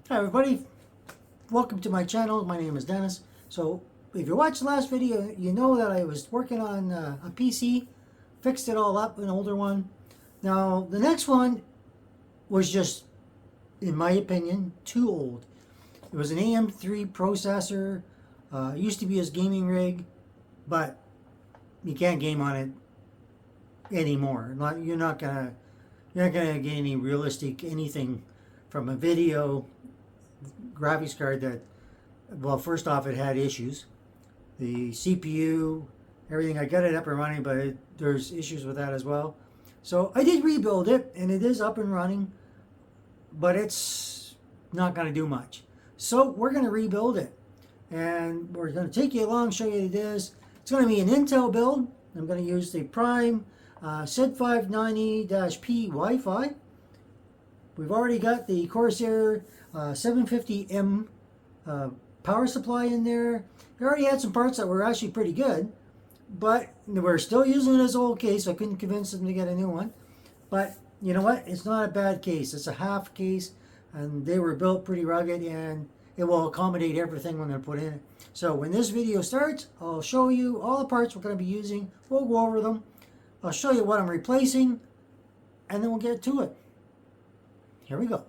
Hi everybody, welcome to my channel. My name is Dennis. So if you watched the last video, you know that I was working on a PC, fixed it all up, an older one. Now the next one was just, in my opinion, too old. It was an AM3 processor, used to be his gaming rig, but you can't game on it anymore. You're not gonna get any realistic anything from a video graphics card that, well, first off, it had issues. The CPU, everything, I got it up and running, but there's issues with that as well. So I did rebuild it, and it is up and running, but it's not going to do much. So we're going to rebuild it, and we're going to take you along, show you what it is. It's going to be an Intel build. I'm going to use the Prime Z590-P Wi-Fi. We've already got the Corsair 750M power supply in there. We already had some parts that were actually pretty good, but we're still using this old case. I couldn't convince them to get a new one. But you know what? It's not a bad case. It's a half case, and they were built pretty rugged, and it will accommodate everything we're going to put in it. So when this video starts, I'll show you all the parts we're going to be using. We'll go over them. I'll show you what I'm replacing, and then we'll get to it. Here we go.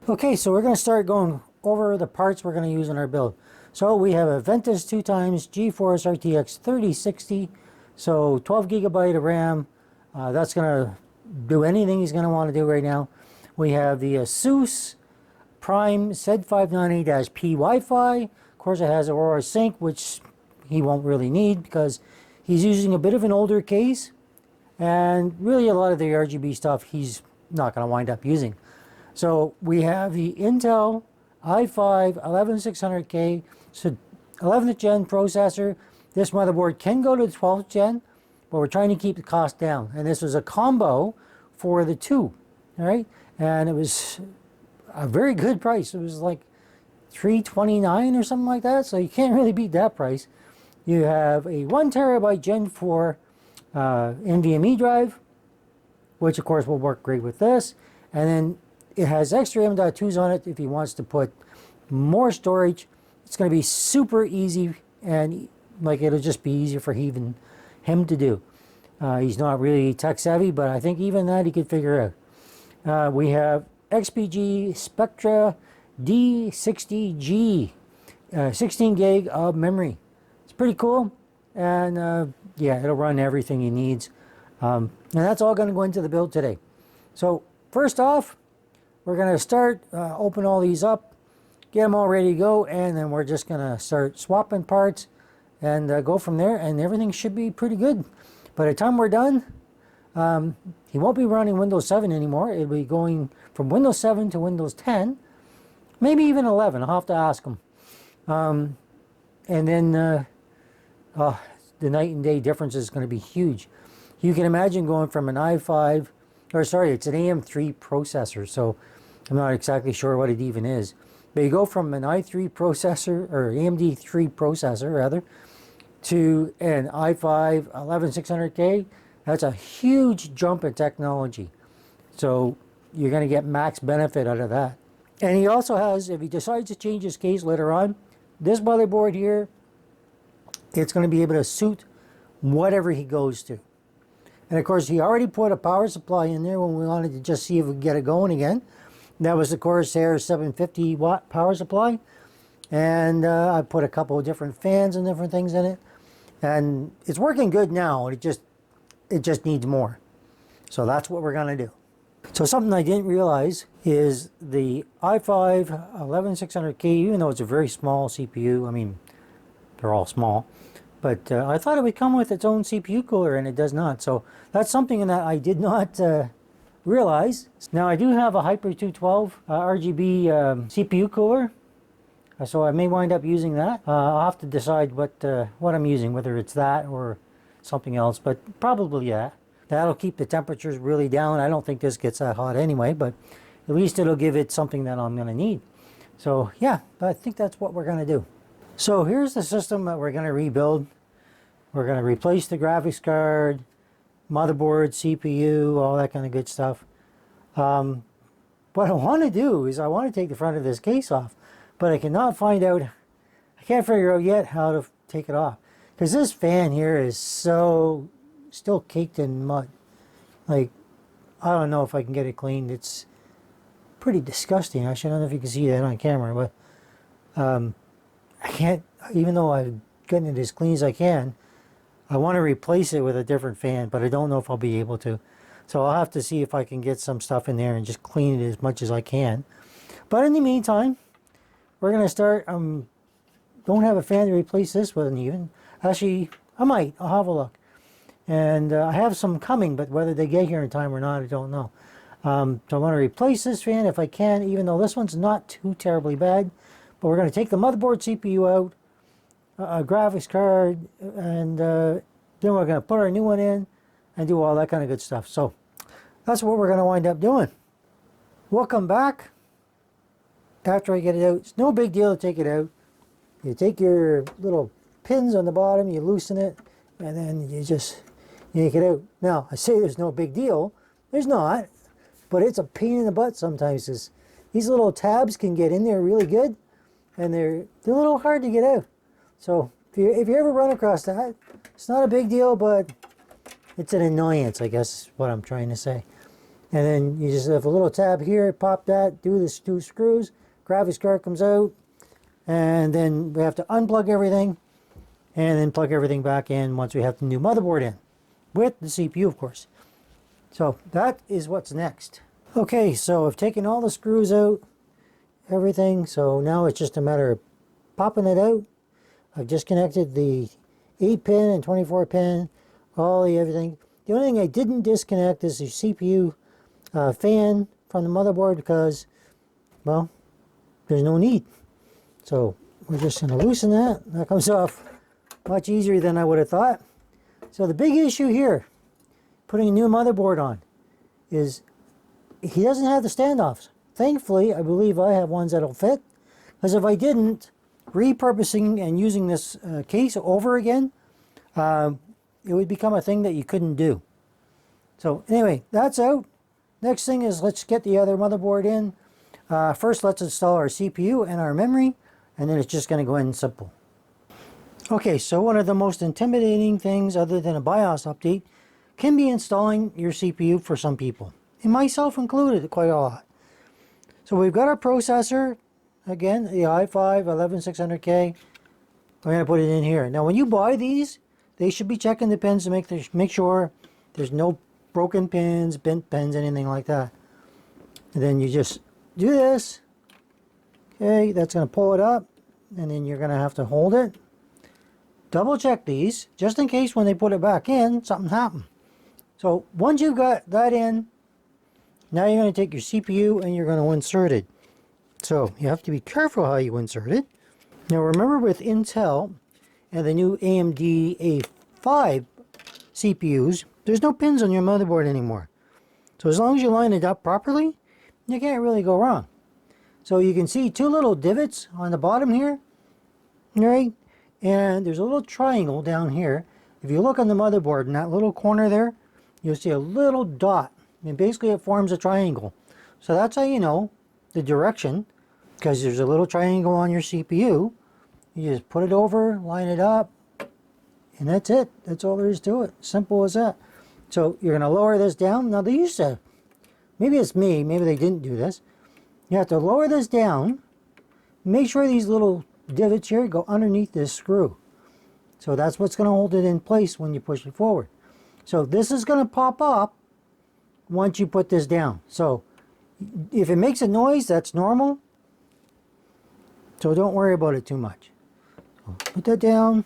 Okay, so we're going to start going over the parts we're going to use in our build. So we have a Ventus 2x GeForce RTX 3060, so 12 gigabyte of RAM. That's going to do anything he's going to want to do right now. We have the Asus Prime Z590-P Wi-Fi. Of course, it has Aurora Sync, which he won't really need because he's using a bit of an older case, and really a lot of the RGB stuff he's not going to wind up using. So we have the Intel i5 11600K, so 11th gen processor. This motherboard can go to 12th gen, but we're trying to keep the cost down. And this was a combo for the two, all right? And it was a very good price. It was like $329 or something like that, so you can't really beat that price. You have a 1 terabyte Gen 4 NVMe drive, which of course will work great with this. And then it has extra M.2s on it if he wants to put more storage. It's going to be super easy, and like it'll just be easier for him to do. He's not really tech savvy, but I think even that he could figure out. We have XPG Spectra D60G, 16 gig of memory. It's pretty cool, and yeah, it'll run everything he needs. And that's all going to go into the build today. So first off, we're going to start, open all these up, get them all ready to go, and then we're just going to start swapping parts and go from there, and everything should be pretty good. By the time we're done, he won't be running Windows 7 anymore. It'll be going from Windows 7 to Windows 10, maybe even 11. I'll have to ask him. And then the night and day difference is going to be huge. You can imagine going from an i5, or sorry, it's an AM3 processor, so I'm not exactly sure what it even is. But you go from an i3 processor, or AMD3 processor rather, to an i5 11600K. That's a huge jump in technology. So you're going to get max benefit out of that. And he also has, if he decides to change his case later on, this motherboard here, it's going to be able to suit whatever he goes to. And of course, he already put a power supply in there when we wanted to just see if we could get it going again. That was the Corsair 750 watt power supply. And I put a couple of different fans and different things in it. And it's working good now. It just needs more. So that's what we're going to do. So something I didn't realize is the i5 11600K, even though it's a very small CPU, I mean, they're all small, but I thought it would come with its own CPU cooler, and it does not. So that's something that I did not realize. Now I do have a Hyper 212 RGB CPU cooler, so I may wind up using that. I'll have to decide what I'm using, whether it's that or something else, but probably that. That'll keep the temperatures really down. I don't think this gets that hot anyway, but at least it'll give it something that I'm going to need. So yeah, I think that's what we're going to do. So here's the system that we're going to rebuild. We're going to replace the graphics card, motherboard, CPU, all that kind of good stuff. what I want to do is I want to take the front of this case off, but I cannot find out, I can't figure out yet how to take it off. Because this fan here is so, still caked in mud. Like, I don't know if I can get it cleaned. It's pretty disgusting. Actually, I don't know if you can see that on camera, but I can't, even though I've gotten it as clean as I can, I want to replace it with a different fan, but I don't know if I'll be able to. So I'll have to see if I can get some stuff in there and just clean it as much as I can. But in the meantime, we're going to start, don't have a fan to replace this with even. Actually, I might, I'll have a look. And I have some coming, but whether they get here in time or not, I don't know. So I want to replace this fan if I can, even though this one's not too terribly bad. But we're going to take the motherboard CPU out, a graphics card, and then we're going to put our new one in and do all that kind of good stuff. So that's what we're going to wind up doing. We'll come back after I get it out. It's no big deal to take it out. You take your little pins on the bottom, you loosen it, and then you just yank it out. Now, I say there's no big deal. There's not, but it's a pain in the butt sometimes. These little tabs can get in there really good, and they're a little hard to get out. So if you ever run across that, it's not a big deal, but it's an annoyance, I guess is what I'm trying to say. And then you just have a little tab here, pop that, do the 2 screws, graphics card comes out, and then we have to unplug everything, and then plug everything back in once we have the new motherboard in, with the CPU, of course. So that is what's next. Okay, so I've taken all the screws out, everything, so now it's just a matter of popping it out. I've disconnected the 8-pin and 24-pin, all the everything. The only thing I didn't disconnect is the CPU fan from the motherboard because, well, there's no need. So we're just going to loosen that. That comes off much easier than I would have thought. So the big issue here, putting a new motherboard on, is he doesn't have the standoffs. Thankfully, I believe I have ones that'll fit. Because if I didn't, repurposing and using this case over again, it would become a thing that you couldn't do. So anyway, that's out. Next thing is let's get the other motherboard in. First, let's install our CPU and our memory, and then it's just going to go in simple. Okay, so one of the most intimidating things other than a BIOS update can be installing your CPU for some people, and myself included quite a lot. So we've got our processor, again, the i5 11600K. I'm going to put it in here. Now when you buy these, they should be checking the pins to make sure there's no broken pins, bent pins, anything like that. And then you just do this. Okay, that's going to pull it up, and then you're going to have to hold it. Double check these, just in case when they put it back in, something happened. So once you've got that in, now you're going to take your CPU and you're going to insert it. So you have to be careful how you insert it. Now remember, with Intel and the new AMD A5 CPUs, there's no pins on your motherboard anymore. So as long as you line it up properly, you can't really go wrong. So you can see 2 little divots on the bottom here, right? And there's a little triangle down here. If you look on the motherboard in that little corner there, you'll see a little dot. And basically it forms a triangle. So that's how you know the direction, because there's a little triangle on your CPU. You just put it over, line it up, and that's it. That's all there is to it. Simple as that. So you're going to lower this down. Now they used to, maybe it's me, maybe they didn't do this. You have to lower this down. Make sure these little divots here go underneath this screw. So that's what's going to hold it in place when you push it forward. So this is going to pop up once you put this down. So if it makes a noise, that's normal. So don't worry about it too much. So put that down.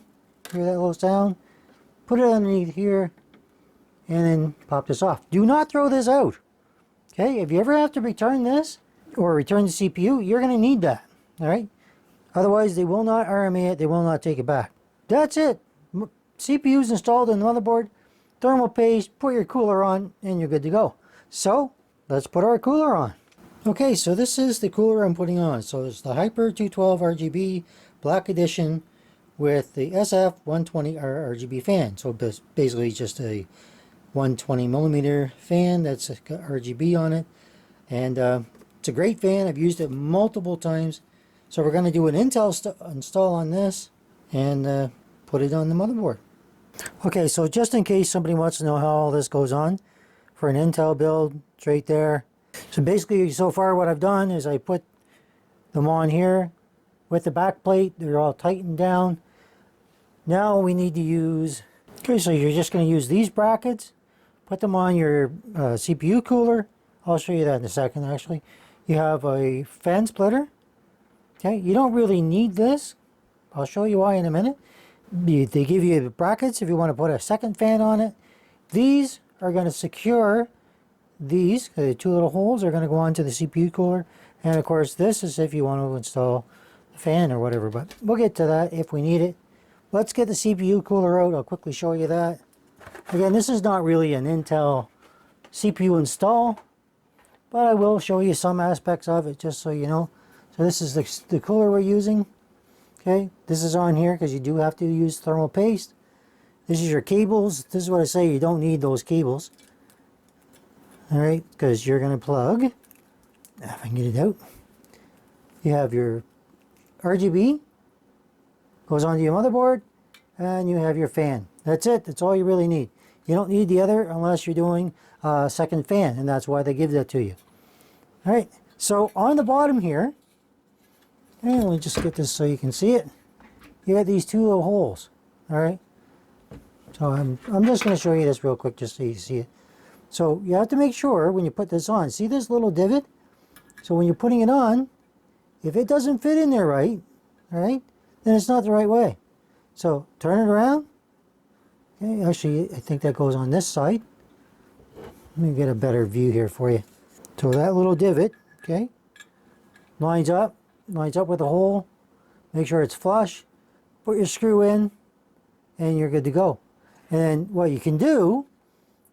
Hear that little sound? Put it underneath here, and then pop this off. Do not throw this out. Okay, if you ever have to return this or return the CPU, you're going to need that. All right. Otherwise, they will not RMA it. They will not take it back. That's it. CPU's installed in the motherboard. Thermal paste. Put your cooler on, and you're good to go. So let's put our cooler on. Okay, so this is the cooler I'm putting on. So it's the Hyper 212 RGB Black Edition with the SF120 RGB fan. So basically just a 120 millimeter fan that's got RGB on it. And It's a great fan. I've used it multiple times. So we're going to do an Intel install on this and put it on the motherboard. Okay, so just in case somebody wants to know how all this goes on, for an Intel build, it's right there. So basically, so far what I've done is I put them on here with the back plate. They're all tightened down. Now we need to use, okay, so you're just going to use these brackets, put them on your CPU cooler. I'll show you that in a second, actually. You have a fan splitter. Okay, you don't really need this. I'll show you why in a minute. They give you brackets if you want to put a second fan on it. These are going to secure these. The two little holes are going to go onto the CPU cooler. And of course, this is if you want to install a fan or whatever. But we'll get to that if we need it. Let's get the CPU cooler out. I'll quickly show you that. Again, this is not really an Intel CPU install, but I will show you some aspects of it just so you know. So this is the cooler we're using. Okay, this is on here because you do have to use thermal paste. This is your cables. This is what I say, you don't need those cables. Alright, because you're going to plug, if I can get it out, you have your RGB, goes onto your motherboard, and you have your fan. That's it, that's all you really need. You don't need the other unless you're doing a second fan, and that's why they give that to you. Alright, so on the bottom here, and let me just get this so you can see it. You got these two little holes. Alright. So I'm just going to show you this real quick just so you see it. So you have to make sure when you put this on. See this little divot? So when you're putting it on, if it doesn't fit in there right, alright, then it's not the right way. So turn it around. Okay, actually I think that goes on this side. Let me get a better view here for you. So that little divot, okay, lines up with the hole. Make sure it's flush. Put your screw in and you're good to go. And then what you can do,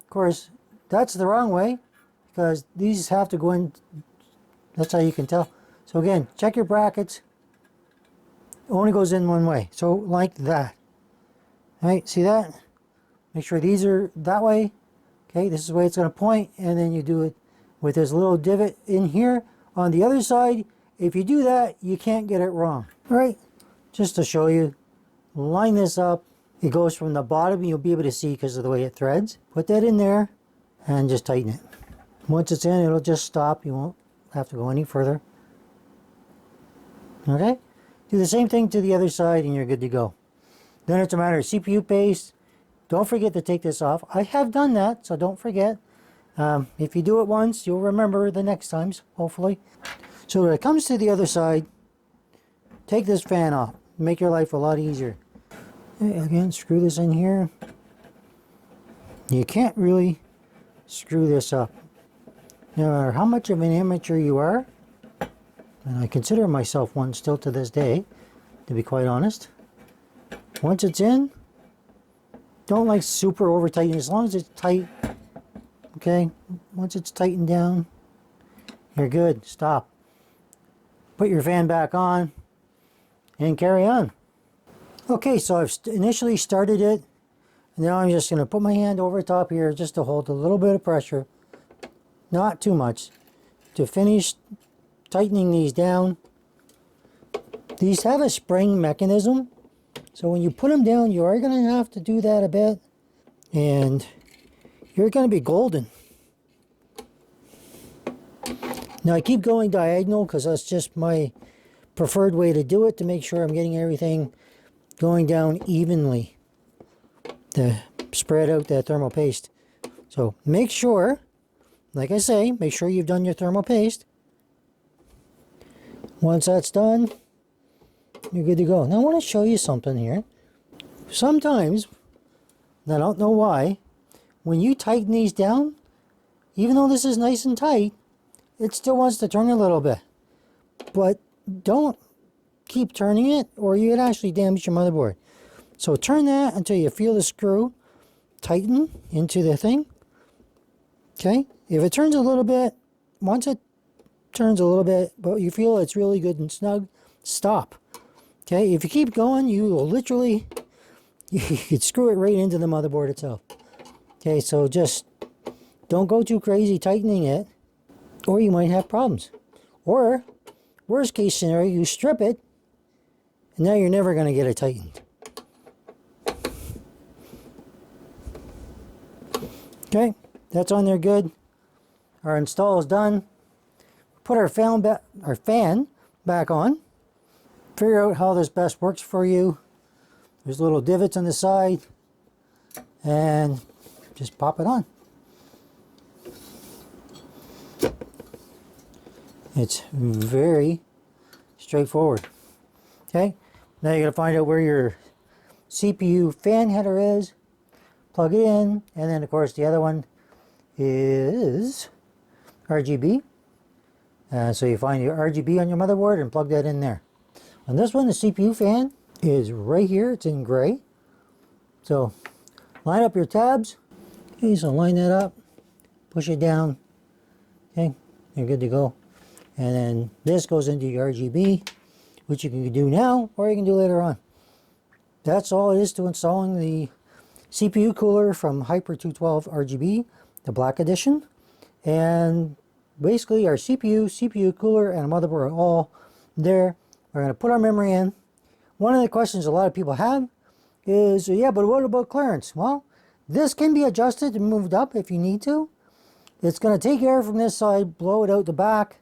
of course, that's the wrong way because these have to go in. That's how you can tell. So again, check your brackets. It only goes in one way. So like that. All right, see that? Make sure these are that way. Okay, this is the way it's going to point, and then you do it with this little divot in here. On the other side, if you do that, you can't get it wrong. All right, just to show you, line this up. It goes from the bottom, you'll be able to see because of the way it threads. Put that in there and just tighten it. Once it's in, it'll just stop. You won't have to go any further. Okay? Do the same thing to the other side and you're good to go. Then it's a matter of CPU paste. Don't forget to take this off. I have done that, so don't forget. If you do it once, you'll remember the next times, hopefully. So when it comes to the other side, take this fan off. Make your life a lot easier. Okay, again, screw this in here. You can't really screw this up. No matter how much of an amateur you are, and I consider myself one still to this day, to be quite honest. Once it's in, don't like super over tighten. As long as it's tight, okay, once it's tightened down, you're good. Stop. Put your fan back on and carry on. Okay, so I've initially started it, and now I'm just going to put my hand over top here just to hold a little bit of pressure, not too much, to finish tightening these down. These have a spring mechanism, so when you put them down, you are going to have to do that a bit, and you're going to be golden. Now I keep going diagonal because that's just my preferred way to do it, to make sure I'm getting everything going down evenly to spread out that thermal paste. So make sure, like I say, make sure you've done your thermal paste. Once that's done, you're good to go. Now I want to show you something here. Sometimes, and I don't know why, when you tighten these down, even though this is nice and tight, it still wants to turn a little bit. But don't keep turning it or you would actually damage your motherboard. So turn that until you feel the screw tighten into the thing. Okay, if it turns a little bit, once it turns a little bit, but you feel it's really good and snug, stop. Okay, if you keep going, you will literally, you could screw it right into the motherboard itself. Okay, so just don't go too crazy tightening it, or you might have problems. Or, worst case scenario, you strip it, and now you're never going to get it tightened. Okay, that's on there good. Our install is done. Put our fan back on. Figure out how this best works for you. There's little divots on the side, and just pop it on. It's very straightforward. Okay, now you got to find out where your CPU fan header is, plug it in, and then of course the other one is RGB. So you find your RGB on your motherboard and plug that in there. On this one, the CPU fan is right here. It's in gray. So line up your tabs. Okay, so line that up, push it down. Okay, you're good to go. And then this goes into your RGB, which you can do now or you can do later on. That's all it is to installing the CPU cooler from Hyper 212 RGB, the Black Edition. And basically our CPU cooler, and a motherboard are all there. We're going to put our memory in. One of the questions a lot of people have is, yeah, but what about clearance? Well, this can be adjusted and moved up if you need to. It's going to take air from this side, blow it out the back,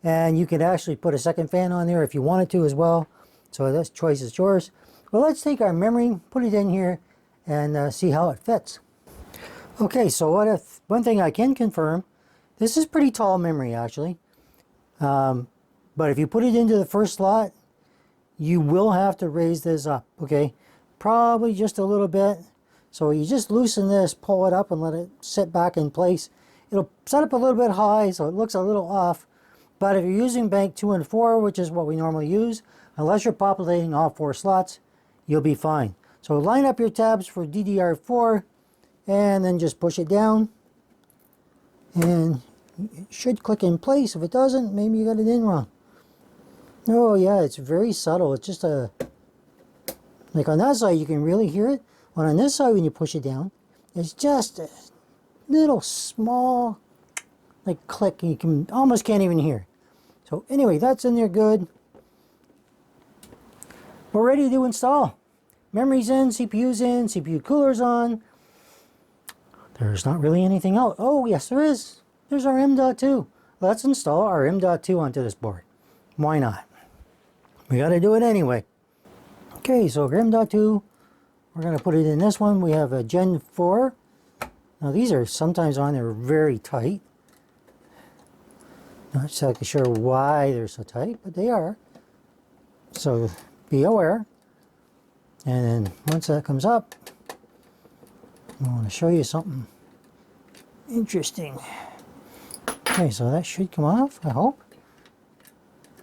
and you can actually put a second fan on there if you wanted to as well. So this choice is yours. Well, let's take our memory, put it in here, and see how it fits. Okay, so one thing I can confirm, this is pretty tall memory actually. But if you put it into the first slot, you will have to raise this up, okay? Probably just a little bit. So you just loosen this, pull it up, and let it sit back in place. It'll set up a little bit high, so it looks a little off. But if you're using bank 2 and 4, which is what we normally use, unless you're populating all 4 slots, you'll be fine. So line up your tabs for DDR4, and then just push it down. And it should click in place. If it doesn't, maybe you got it in wrong. Oh yeah, it's very subtle. It's just like on that side you can really hear it. But on this side when you push it down, it's just a little small like click, and you almost can't even hear. So anyway, that's in there good. We're ready to install. Memory's in, CPU's in, CPU cooler's on. There's not really anything else. Oh yes, there is. There's our M.2. Let's install our M.2 onto this board. Why not? We got to do it anyway. Okay, so M.2, we're going to put it in this one. We have a Gen 4. Now these are sometimes on there very tight. Not exactly sure why they're so tight, but they are. So be aware. And then once that comes up, I want to show you something interesting. Okay, so that should come off, I hope.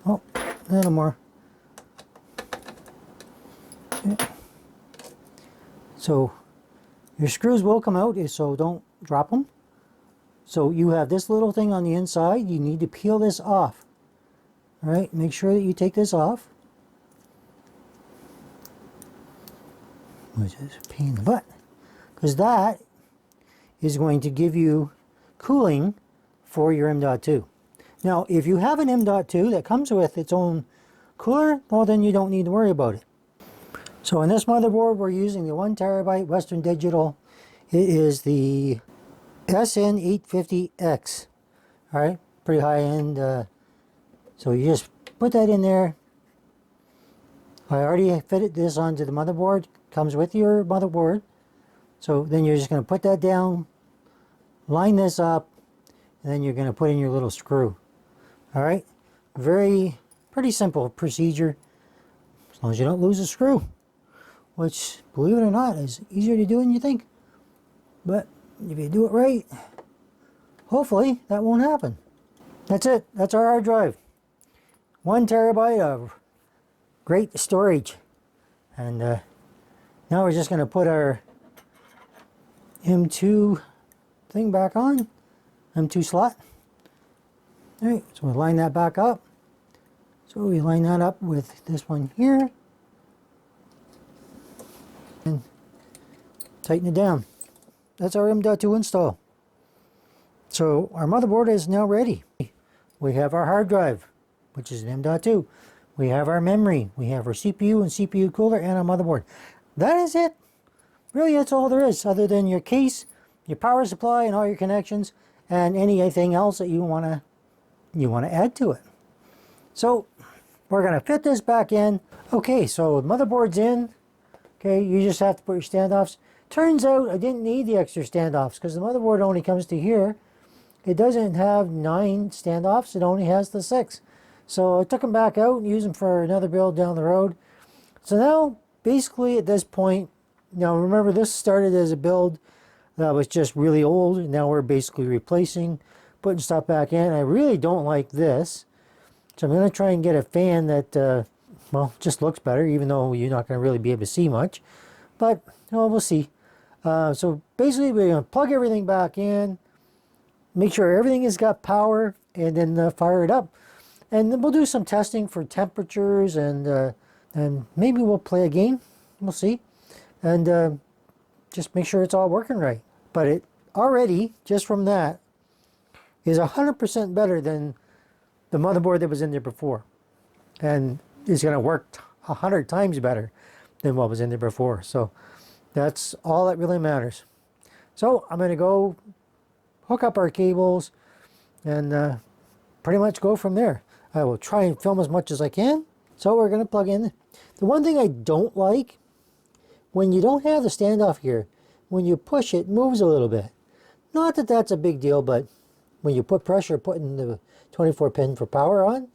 Oh, a little more. Okay. So your screws will come out, so don't drop them. So you have this little thing on the inside. You need to peel this off. All right, make sure that you take this off. Which is a pain in the butt. Because that is going to give you cooling for your M.2. Now, if you have an M.2 that comes with its own cooler, well, then you don't need to worry about it. So in this motherboard, we're using the 1TB Western Digital. It is the SN850X. All right, pretty high end. So you just put that in there. I already fitted this onto the motherboard. Comes with your motherboard. So then you're just going to put that down, line this up, and then you're going to put in your little screw. All right, pretty simple procedure, as long as you don't lose a screw, which, believe it or not, is easier to do than you think. But if you do it right, hopefully that won't happen. That's it. That's our hard drive. 1 TB of great storage. And now we're just going to put our M.2 thing back on, M.2 slot. All right, so we'll line that back up. So we line that up with this one here. And tighten it down. That's our M.2 install. So our motherboard is now ready. We have our hard drive, which is an M.2. We have our memory. We have our CPU and CPU cooler and our motherboard. That is it. Really, that's all there is, other than your case, your power supply, and all your connections, and anything else that you want to add to it. So we're going to fit this back in. Okay, so the motherboard's in. Okay, you just have to put your standoffs. Turns out I didn't need the extra standoffs because the motherboard only comes to here. It doesn't have 9 standoffs. It only has the 6. So I took them back out and used them for another build down the road. So now, basically at this point, now remember this started as a build that was just really old, and now we're basically replacing, putting stuff back in. I really don't like this. So I'm going to try and get a fan that, well, just looks better, even though you're not going to really be able to see much. But, well, we'll see. So basically we're going to plug everything back in, make sure everything has got power, and then fire it up. And then we'll do some testing for temperatures, and maybe we'll play a game. We'll see. And just make sure it's all working right. But it already, just from that, is 100% better than the motherboard that was in there before. And it's going to work 100 times better than what was in there before. So that's all that really matters. So I'm going to go hook up our cables and pretty much go from there. I will try and film as much as I can. So we're going to plug in. The one thing I don't like, when you don't have the standoff here, when you push it, it moves a little bit. Not that that's a big deal, but when you put pressure, putting the 24 pin for power on,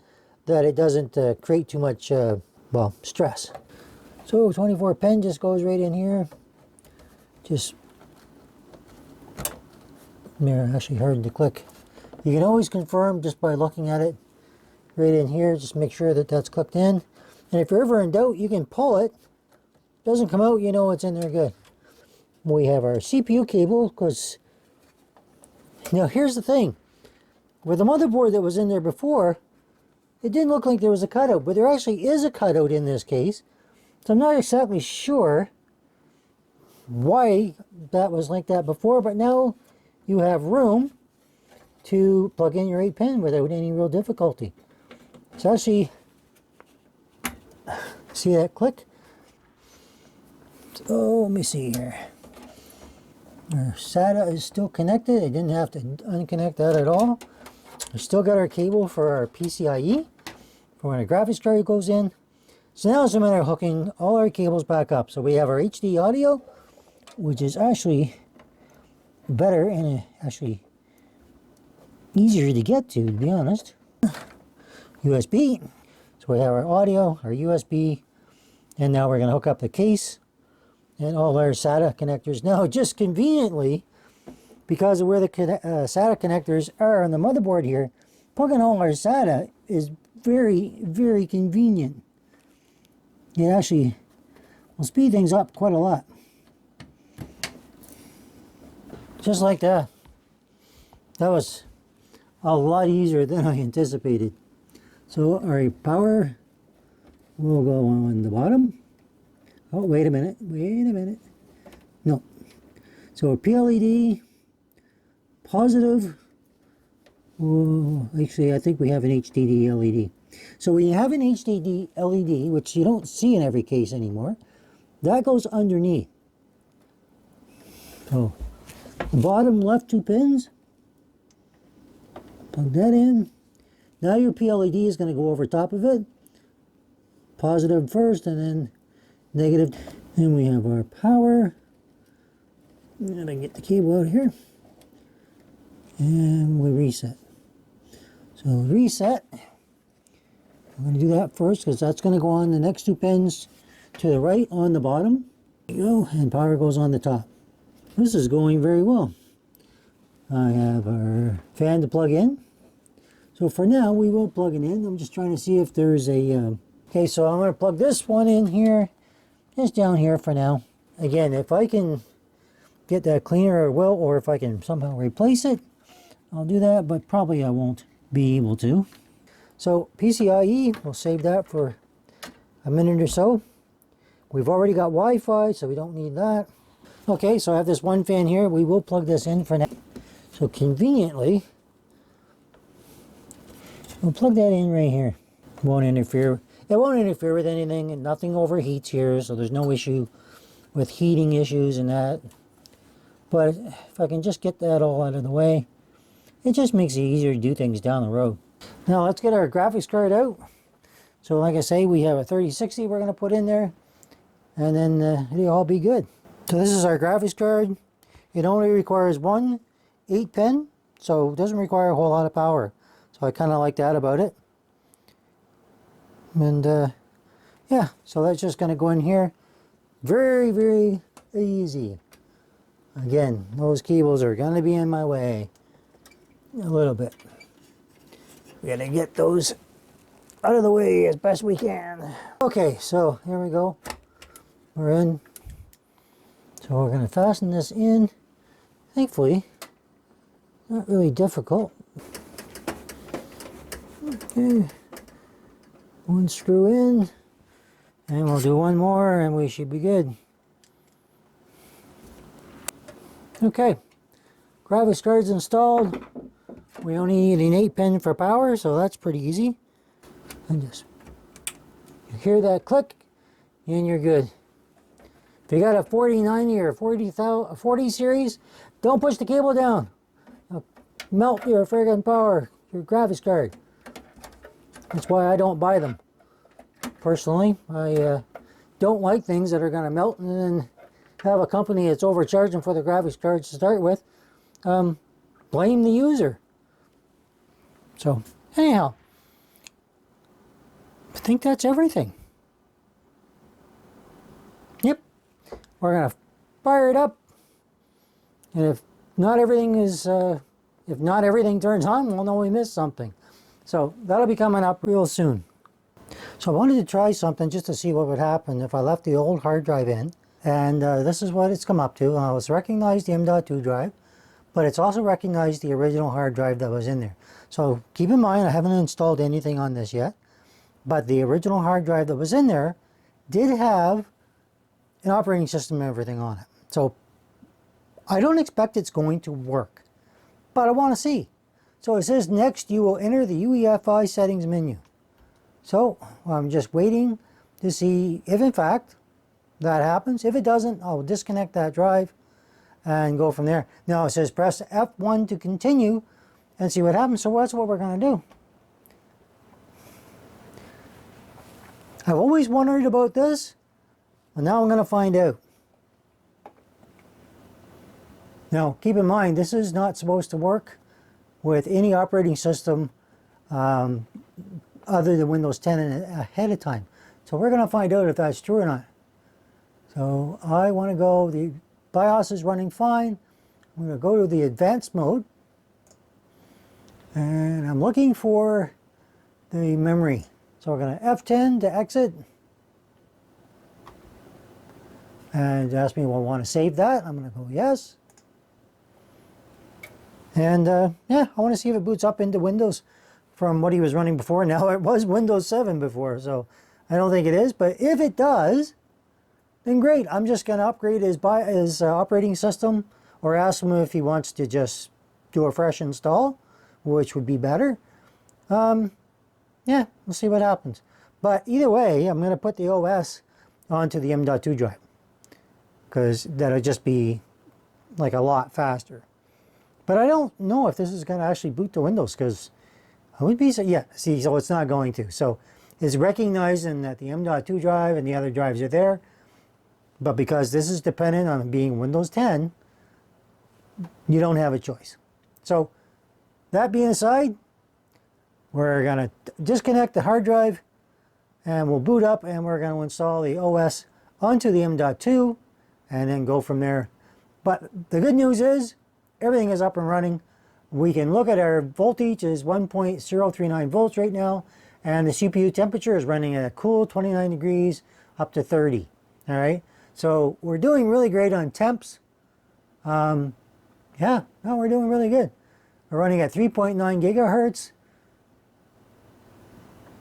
that it doesn't create too much, well, stress. So 24 pin just goes right in here. Just, there, I actually heard the click. You can always confirm just by looking at it right in here. Just make sure that that's clicked in. And if you're ever in doubt, you can pull it. Doesn't come out, you know it's in there good. We have our CPU cable, because now here's the thing. With the motherboard that was in there before, it didn't look like there was a cutout, but there actually is a cutout in this case. So I'm not exactly sure why that was like that before, but now you have room to plug in your 8-pin without any real difficulty. So actually, see that click? So let me see here. Our SATA is still connected. I didn't have to unconnect that at all. We still got our cable for our PCIe for when a graphics card goes in. So now it's a matter of hooking all our cables back up. So we have our HD audio, which is actually better and actually easier to get to be honest. USB. So we have our audio, our USB, and now we're going to hook up the case and all our SATA connectors. Now, just conveniently, because of where the SATA connectors are on the motherboard here, plugging all our SATA is very, very convenient. It actually will speed things up quite a lot. Just like that. That was a lot easier than I anticipated. So our power will go on the bottom. Oh, wait a minute. No. So PLED, positive. Oh, actually, I think we have an HDD LED. So when you have an HDD LED, which you don't see in every case anymore, that goes underneath. So the bottom left 2 pins, plug that in. Now your PLED is going to go over top of it. Positive first and then negative. Then we have our power. And I can get the cable out here. And we reset. So reset. I'm going to do that first because that's going to go on the next 2 pins to the right on the bottom. There you go. And power goes on the top. This is going very well. I have our fan to plug in. So for now, we will plug it in. I'm just trying to see if there's a... Okay, so I'm going to plug this one in here. Just down here for now. Again, if I can get that cleaner, I will. Or if I can somehow replace it, I'll do that. But probably I won't be able to. So PCIe, we'll save that for a minute or so. We've already got Wi-Fi, so we don't need that. Okay, so I have this one fan here. We will plug this in for now. So conveniently, We'll plug that in right here. Won't interfere. It won't interfere with anything, and nothing overheats here, so there's no issue with heating issues and that. But if I can just get that all out of the way, it just makes it easier to do things down the road. Now let's get our graphics card out. So like I say, we have a 3060 we're going to put in there, and then it'll all be good. So this is our graphics card. It only requires one 8-pin, so it doesn't require a whole lot of power. So I kind of like that about it. And yeah, so that's just going to go in here. Very, very easy. Again, those cables are going to be in my way a little bit. We got to get those out of the way as best we can. Okay, so here we go. We're in. So we're going to fasten this in. Thankfully, not really difficult. Okay. One screw in, and we'll do one more and we should be good. Okay, graphics card's installed. We only need an 8-pin for power, so that's pretty easy. And just, you hear that click, and you're good. If you got a 4090 or 40 series, don't push the cable down. It'll melt your friggin' power, your graphics card. That's why I don't buy them. Personally, I don't like things that are going to melt and then have a company that's overcharging for the graphics cards to start with. Blame the user. So, anyhow, I think that's everything. Yep. We're going to fire it up. And if not everything turns on, we'll know we missed something. So that'll be coming up real soon. So I wanted to try something just to see what would happen if I left the old hard drive in. And this is what it's come up to. It's recognized the M.2 drive, but it's also recognized the original hard drive that was in there. So keep in mind, I haven't installed anything on this yet, but the original hard drive that was in there did have an operating system and everything on it. So I don't expect it's going to work, but I want to see. So it says next you will enter the UEFI settings menu. So I'm just waiting to see if in fact that happens. If it doesn't, I'll disconnect that drive and go from there. Now it says press F1 to continue and see what happens. So that's what we're going to do. I've always wondered about this, and now I'm going to find out. Now keep in mind, this is not supposed to work with any operating system other than Windows 10 ahead of time. So we're going to find out if that's true or not. So I want to go, the BIOS is running fine. I'm going to go to the advanced mode. And I'm looking for the memory. So we're going to F10 to exit. And it asks me, well, I want to save that. I'm going to go yes. And yeah, I want to see if it boots up into Windows from what he was running before. Now it was Windows 7 before, so I don't think it is. But if it does, then great. I'm just going to upgrade his operating system, or ask him if he wants to just do a fresh install, which would be better. Yeah, we'll see what happens. But either way, I'm going to put the OS onto the M.2 drive, because that'll just be like a lot faster. But I don't know if this is going to actually boot to Windows, because I would be, yeah, see, so it's not going to. So it's recognizing that the M.2 drive and the other drives are there, but because this is dependent on being Windows 10, you don't have a choice. So that being aside, we're going to disconnect the hard drive and we'll boot up, and we're going to install the OS onto the M.2 and then go from there. But the good news is everything is up and running. We can look at our voltage is 1.039 volts right now, and the CPU temperature is running at a cool 29 degrees up to 30. All right, so we're doing really great on temps. Yeah, no, we're doing really good. We're running at 3.9 gigahertz.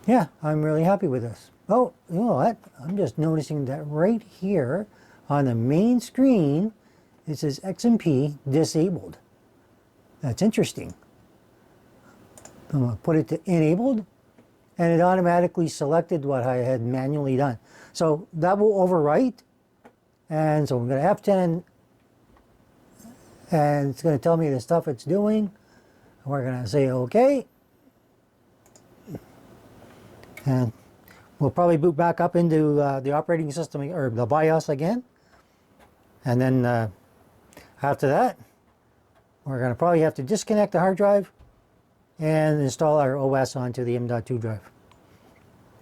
Yeah, I'm really happy with this. Oh, you know what? I'm just noticing that right here on the main screen, it says XMP disabled. That's interesting. I'm going to put it to enabled, and it automatically selected what I had manually done. So that will overwrite, and so I'm going to F10, and it's going to tell me the stuff it's doing. We're going to say OK, and we'll probably boot back up into the operating system or the BIOS again, and then after that we're going to probably have to disconnect the hard drive and install our OS onto the M.2 drive.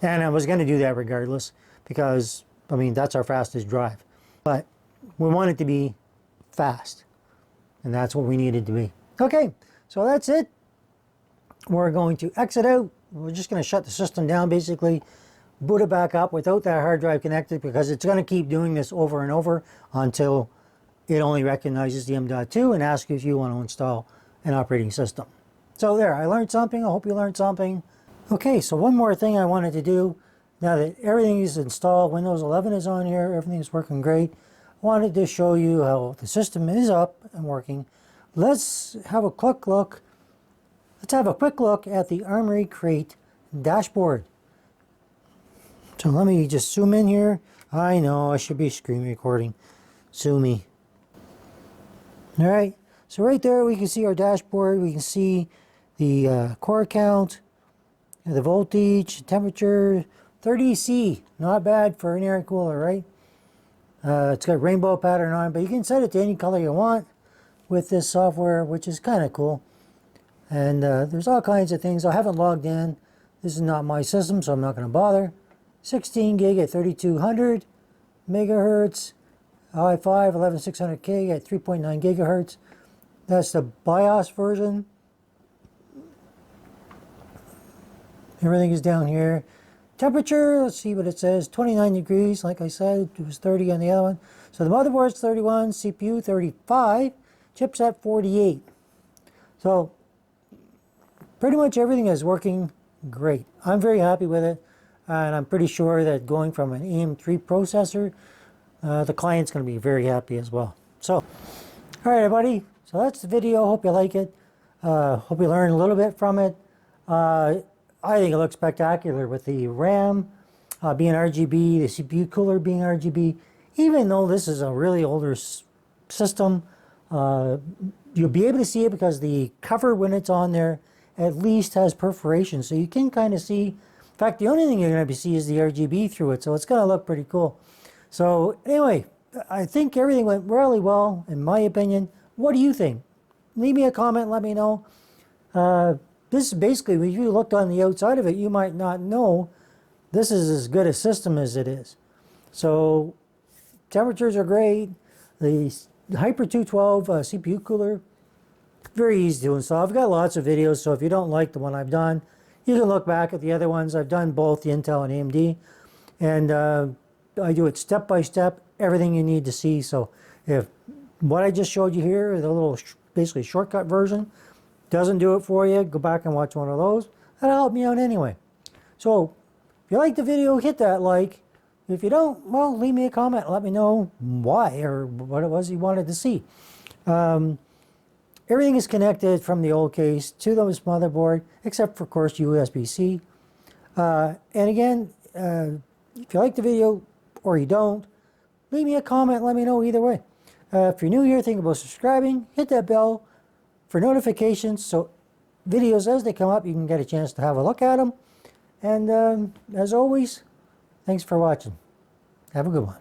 And I was going to do that regardless because, I mean, that's our fastest drive. But we want it to be fast. And that's what we need it to be. Okay, so that's it. We're going to exit out. We're just going to shut the system down basically, boot it back up without that hard drive connected because it's going to keep doing this over and over until it only recognizes the M.2 and asks you if you want to install an operating system. So there, I learned something. I hope you learned something. Okay, so one more thing I wanted to do, now that everything is installed, Windows 11 is on here, everything's working great, I wanted to show you how the system is up and working. Let's have a quick look. Let's have a quick look at the Armoury Crate dashboard. So let me just zoom in here. I know I should be screen recording. Sue me. All right, so right there we can see our dashboard. We can see the core count, the voltage, temperature, 30°C. Not bad for an air cooler, right? It's got rainbow pattern on it, but you can set it to any color you want with this software, which is kind of cool. And there's all kinds of things. I haven't logged in. This is not my system, so I'm not going to bother. 16 gig at 3200 megahertz. i5 11600K at 3.9 gigahertz. That's the BIOS version. Everything is down here. Temperature, let's see what it says. 29 degrees, like I said, it was 30 on the other one. So the motherboard's 31, CPU 35, chipset 48. So pretty much everything is working great. I'm very happy with it, and I'm pretty sure that going from an AM3 processor, the client's going to be very happy as well. So, all right, everybody. So that's the video. Hope you like it. Hope you learned a little bit from it. I think it looks spectacular with the RAM being RGB, the CPU cooler being RGB. Even though this is a really older system, you'll be able to see it because the cover when it's on there at least has perforation. So you can kind of see. In fact, the only thing you're going to see is the RGB through it. So it's going to look pretty cool. So anyway, I think everything went really well, in my opinion. What do you think? Leave me a comment, let me know. This is basically, if you looked on the outside of it, you might not know this is as good a system as it is. So temperatures are great. The Hyper 212 CPU cooler, very easy to install. I've got lots of videos, so if you don't like the one I've done, you can look back at the other ones. I've done both the Intel and AMD, and I do it step by step, everything you need to see. So if what I just showed you here, the little basically shortcut version, doesn't do it for you, go back and watch one of those. That'll help me out anyway. So if you like the video, hit that like. If you don't, well, leave me a comment. Let me know why or what it was you wanted to see. Everything is connected from the old case to this motherboard, except for, of course, USB-C. And again, if you like the video or you don't, leave me a comment. Let me know either way. If you're new here, think about subscribing. Hit that bell for notifications, so videos as they come up, you can get a chance to have a look at them. And as always, thanks for watching. Have a good one.